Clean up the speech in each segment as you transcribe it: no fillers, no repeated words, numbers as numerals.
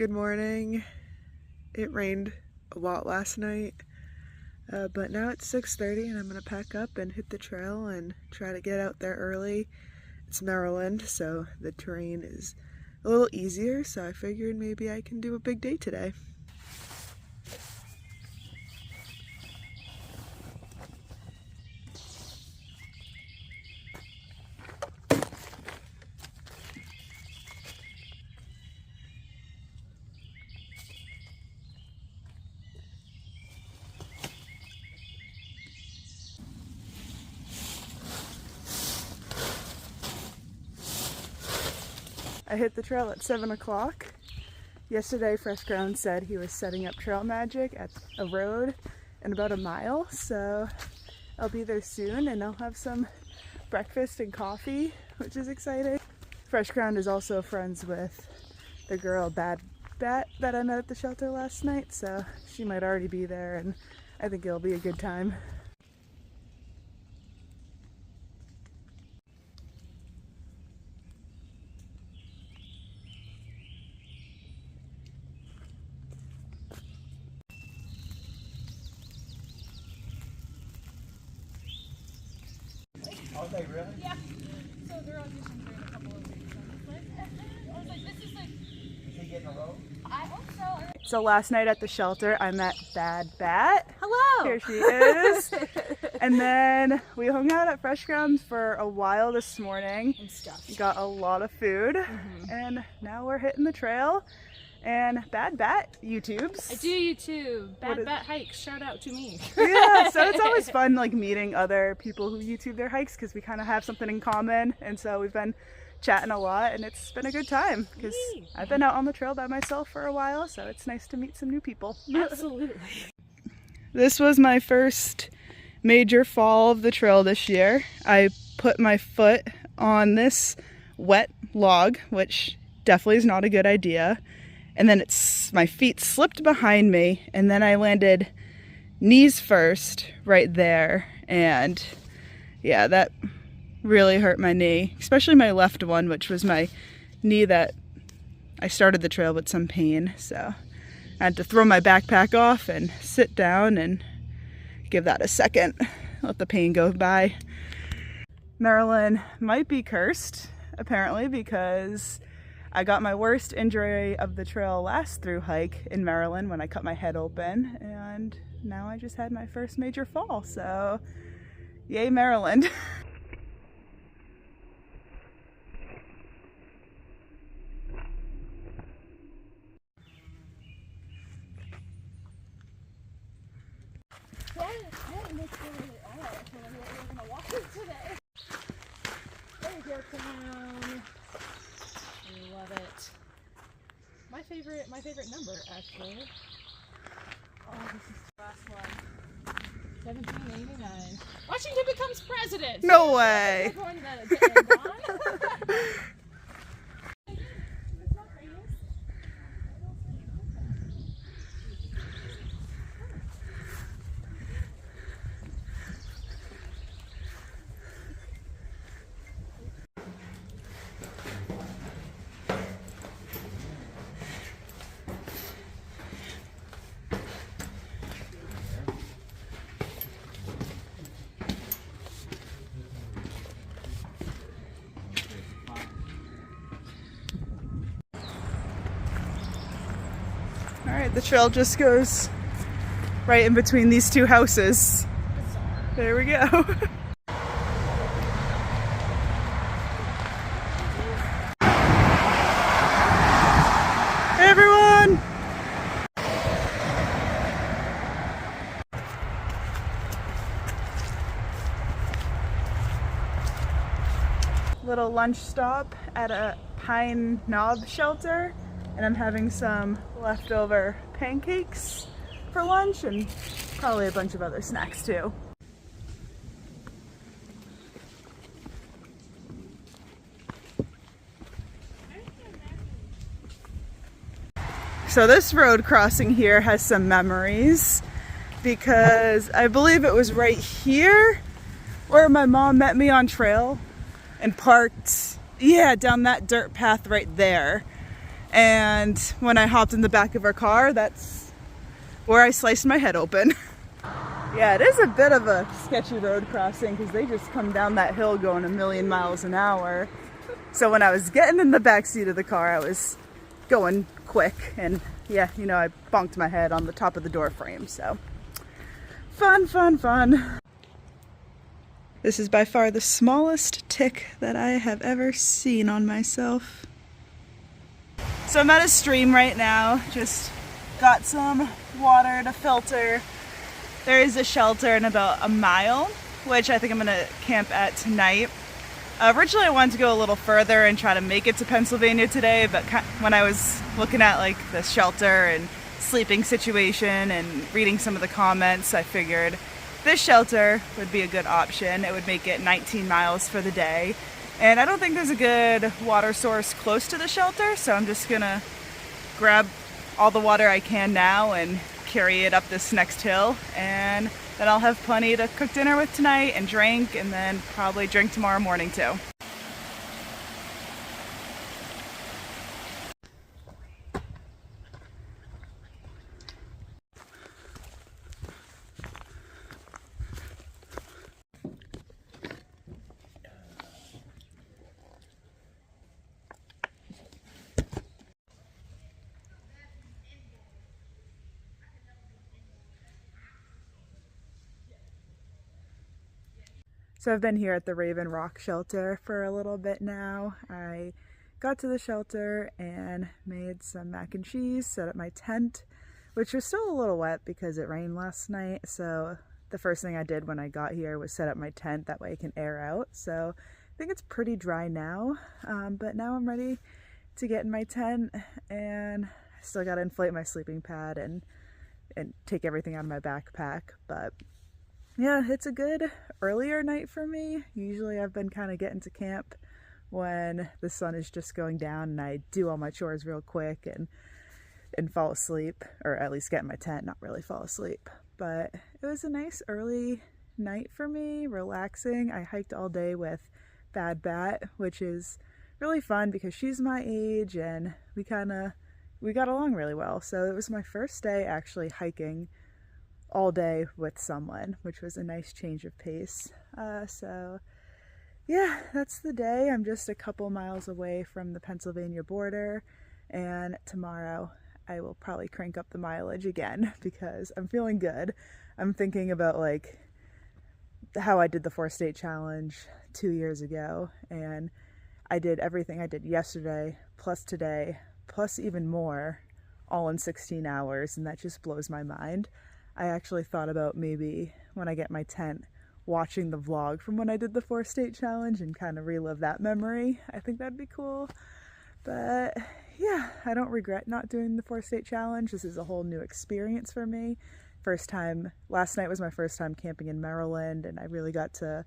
Good morning. It rained a lot last night, but now it's 6:30 and I'm gonna pack up and hit the trail and try to get out there early. It's Maryland, so the terrain is a little easier, so I figured maybe I can do a big day today. I hit the trail at 7 o'clock. Yesterday, Fresh Ground said he was setting up trail magic at a road in about a mile, so I'll be there soon and I'll have some breakfast and coffee, which is exciting. Fresh Ground is also friends with the girl Bad Bat that I met at the shelter last night, so she might already be there and I think it'll be a good time. Are they really? Yeah. So they're auditioning for in a couple of weeks. I was like, this is like... Is he getting a road? I hope so. So last night at the shelter, I met Bad Bat. Hello! Here she is. And then we hung out at Fresh Ground for a while this morning. I'm stuffed. Got a lot of food. And now we're hitting the trail. And Bad Bat YouTubes. I do YouTube. Bad Bat Hikes. Shout out to me. Yeah, so it's always fun like meeting other people who YouTube their hikes because we kind of have something in common. And so we've been chatting a lot and it's been a good time because I've been out on the trail by myself for a while, so it's nice to meet some new people. Absolutely. This was my first major fall of the trail this year. I put my foot on this wet log, which definitely is not a good idea. And then my feet slipped behind me and then I landed knees first right there. And yeah, that really hurt my knee, especially my left one, which was my knee that I started the trail with some pain. So I had to throw my backpack off and sit down and give that a second, let the pain go by. Maryland might be cursed, apparently, because I got my worst injury of the trail last Thru-Hike in Maryland when I cut my head open, and now I just had my first major fall, so yay Maryland. My favorite number, actually. Oh, this is the last one. 1789. Washington becomes president! No way! We're going to end on. Alright, the trail just goes right in between these two houses. There we go. Hey everyone! Little lunch stop at a pine knob shelter. And I'm having some leftover pancakes for lunch and probably a bunch of other snacks too. So this road crossing here has some memories because I believe it was right here where my mom met me on trail and parked, yeah, down that dirt path right there. And when I hopped in the back of our car, that's where I sliced my head open. Yeah, it is a bit of a sketchy road crossing because they just come down that hill going a million miles an hour. So when I was getting in the back seat of the car, I was going quick, and yeah, you know, I bonked my head on the top of the door frame. So fun, fun, fun. This is by far the smallest tick that I have ever seen on myself. So I'm at a stream right now, just got some water to filter. There is a shelter in about a mile, which I think I'm gonna camp at tonight. Originally I wanted to go a little further and try to make it to Pennsylvania today, but when I was looking at like the shelter and sleeping situation and reading some of the comments, I figured this shelter would be a good option. It would make it 19 miles for the day. And I don't think there's a good water source close to the shelter, so I'm just gonna grab all the water I can now and carry it up this next hill, and then I'll have plenty to cook dinner with tonight and drink, and then probably drink tomorrow morning too. So I've been here at the Raven Rock shelter for a little bit now. I got to the shelter and made some mac and cheese, set up my tent, which was still a little wet because it rained last night. So the first thing I did when I got here was set up my tent, that way it can air out. So I think it's pretty dry now, but now I'm ready to get in my tent, and I still got to inflate my sleeping pad and take everything out of my backpack. But yeah, it's a good earlier night for me. Usually I've been kind of getting to camp when the sun is just going down and I do all my chores real quick and fall asleep, or at least get in my tent, not really fall asleep. But it was a nice early night for me, relaxing. I hiked all day with Bad Bat, which is really fun because she's my age and we got along really well. So it was my first day actually hiking all day with someone, which was a nice change of pace. So yeah, that's the day. I'm just a couple miles away from the Pennsylvania border, and tomorrow I will probably crank up the mileage again because I'm feeling good. I'm thinking about like how I did the 4-state challenge 2 years ago, and I did everything I did yesterday plus today plus even more all in 16 hours, and that just blows my mind. I actually thought about maybe when I get my tent watching the vlog from when I did the 4-state challenge and kind of relive that memory. I think that'd be cool. But yeah, I don't regret not doing the 4-state challenge. This is a whole new experience for me. Last night was my first time camping in Maryland, and I really got to,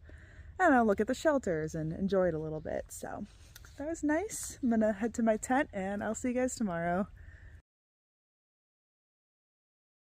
I don't know, look at the shelters and enjoy it a little bit. So that was nice. I'm gonna head to my tent and I'll see you guys tomorrow.